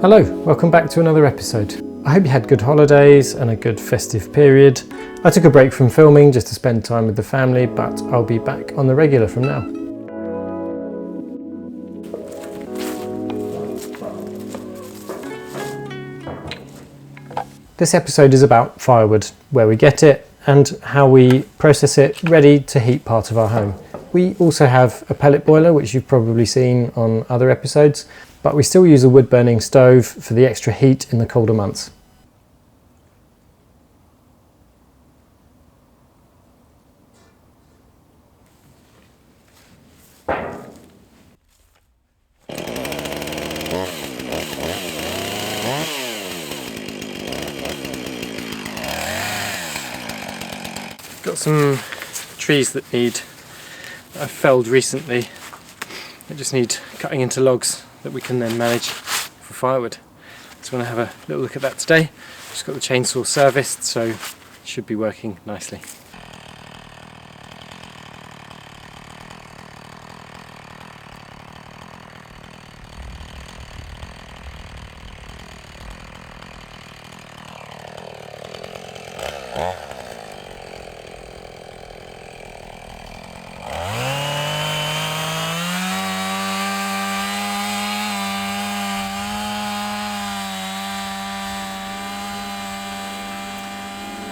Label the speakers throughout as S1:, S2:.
S1: Hello, welcome back to another episode. I hope you had good holidays and a good festive period. I took a break from filming just to spend time with the family, but I'll be back on the regular from now. This episode is about firewood, where we get it and how we process it ready to heat part of our home. We also have a pellet boiler, which you've probably seen on other episodes, but we still use a wood burning stove for the extra heat in the colder months. Got some trees that I've felled recently. They just need cutting into logs that we can then manage for firewood. So I'm going to have a little look at that today. Just got the chainsaw serviced, so it should be working nicely.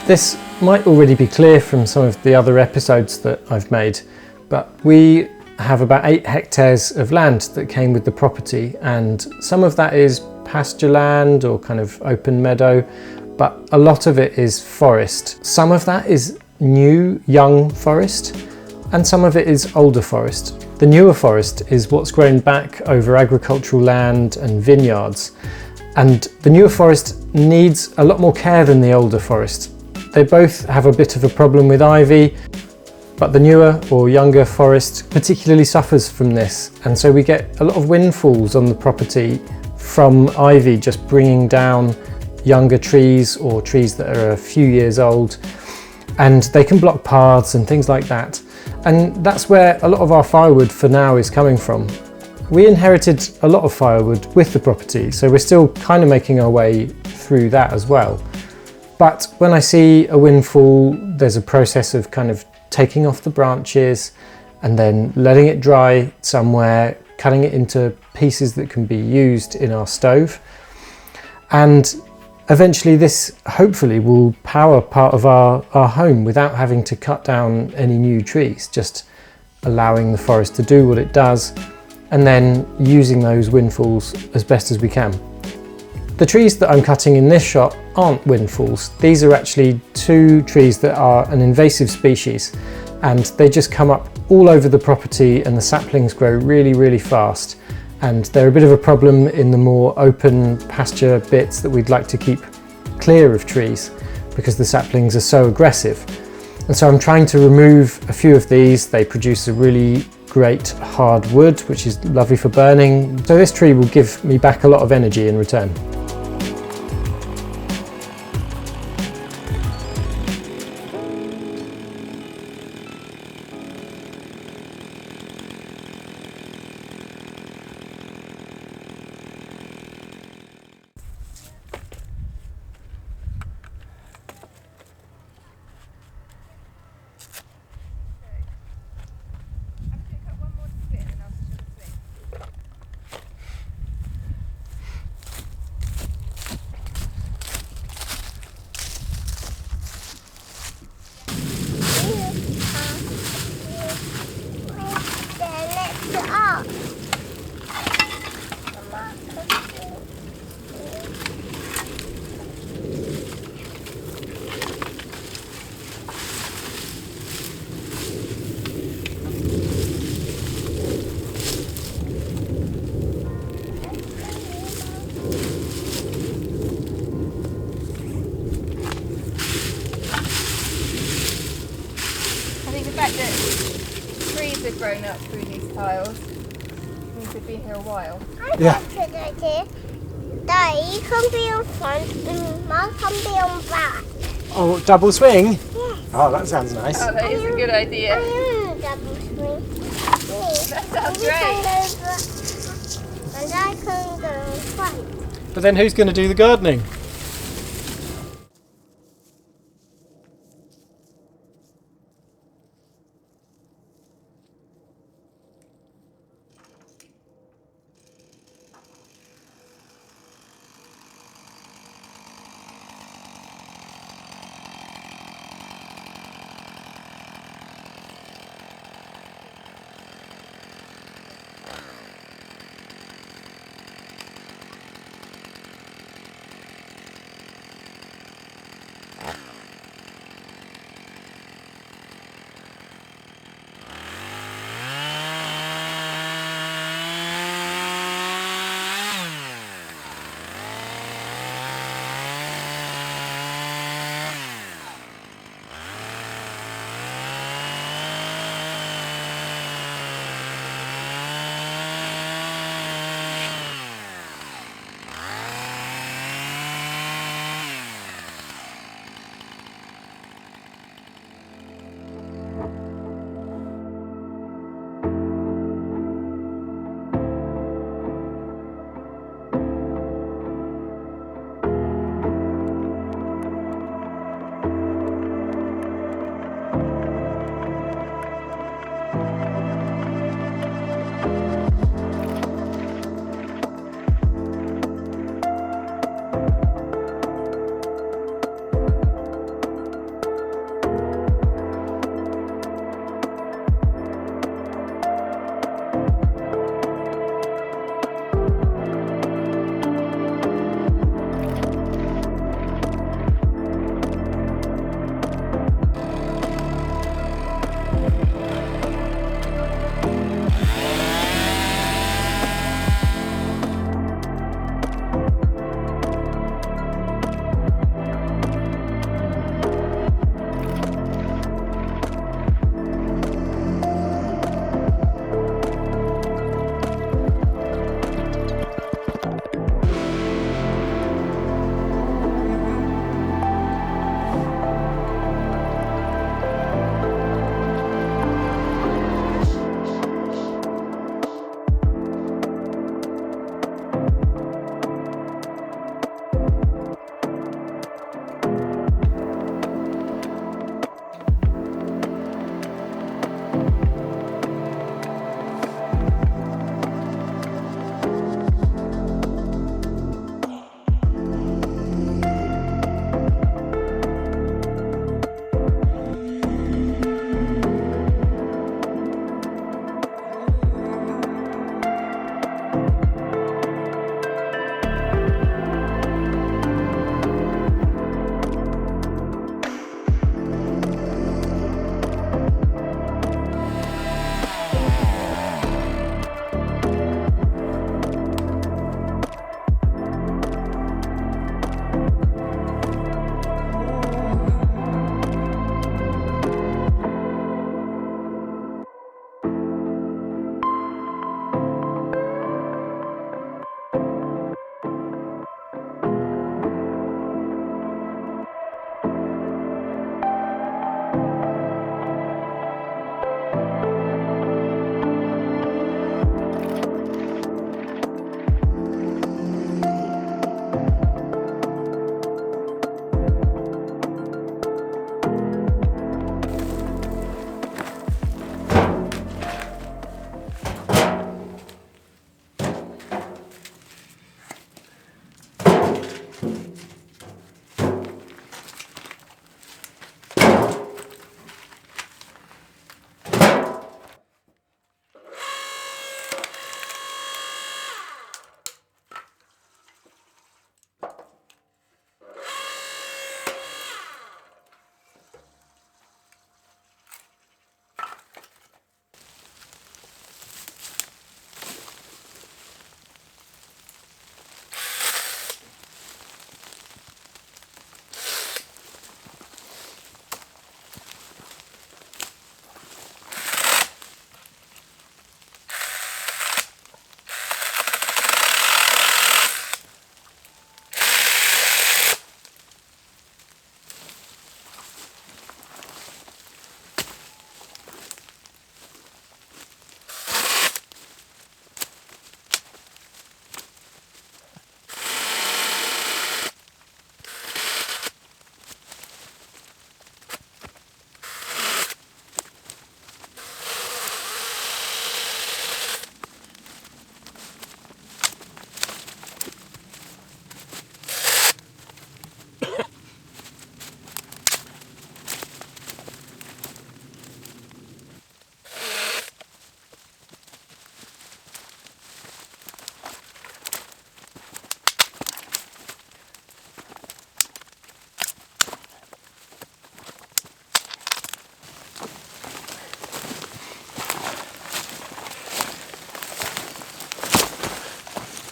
S1: This might already be clear from some of the other episodes that I've made, but we have about 8 hectares of land that came with the property, and some of that is pasture land or kind of open meadow, but a lot of it is forest. Some of that is new, young forest, and some of it is older forest. The newer forest is what's grown back over agricultural land and vineyards, and the newer forest needs a lot more care than the older forest. They both have a bit of a problem with ivy, but the newer or younger forest particularly suffers from this. And so we get a lot of windfalls on the property from ivy just bringing down younger trees or trees that are a few years old, and they can block paths and things like that. And that's where a lot of our firewood for now is coming from. We inherited a lot of firewood with the property, so we're still kind of making our way through that as well. But when I see a windfall, there's a process of kind of taking off the branches and then letting it dry somewhere, cutting it into pieces that can be used in our stove. And eventually this hopefully will power part of our home without having to cut down any new trees, just allowing the forest to do what it does and then using those windfalls as best as we can. The trees that I'm cutting in this shot aren't windfalls. These are actually 2 trees that are an invasive species, and they just come up all over the property and the saplings grow really, really fast. And they're a bit of a problem in the more open pasture bits that we'd like to keep clear of trees because the saplings are so aggressive. And so I'm trying to remove a few of these. They produce a really great hard wood, which is lovely for burning. So this tree will give me back a lot of energy in return.
S2: Have grown up through these tiles. Means they've been here a while.
S3: Yeah. Daddy can be on front and Mum can be on back.
S1: Oh, double swing?
S3: Yes.
S1: Oh, that sounds nice.
S2: Oh, that is a good idea.
S3: I am a double swing.
S2: That sounds great.
S3: And I can go front.
S1: But then who's going to do the gardening?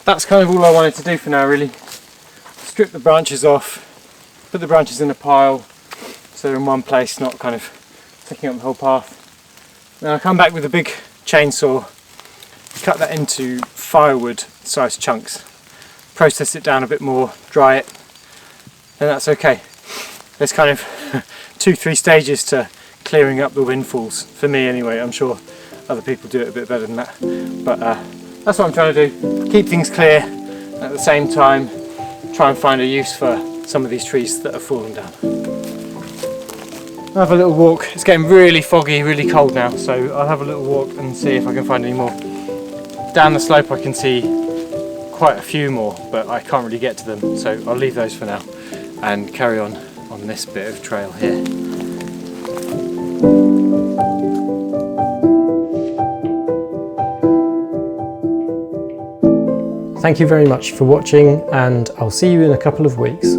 S1: that's kind of all I wanted to do for now, really. Strip the branches off, put the branches in a pile so they're in one place, not kind of taking up the whole path. Then I'll come back with a big chainsaw, cut that into firewood sized chunks, process it down a bit more, dry it, and that's okay. There's kind of 2-3 stages to clearing up the windfalls, for me anyway. I'm sure other people do it a bit better than that, but that's what I'm trying to do, keep things clear, and at the same time try and find a use for some of these trees that have fallen down. I'll have a little walk. It's getting really foggy, really cold now, so I'll have a little walk and see if I can find any more. Down the slope I can see quite a few more, but I can't really get to them, so I'll leave those for now and carry on this bit of trail here. Thank you very much for watching, and I'll see you in a couple of weeks.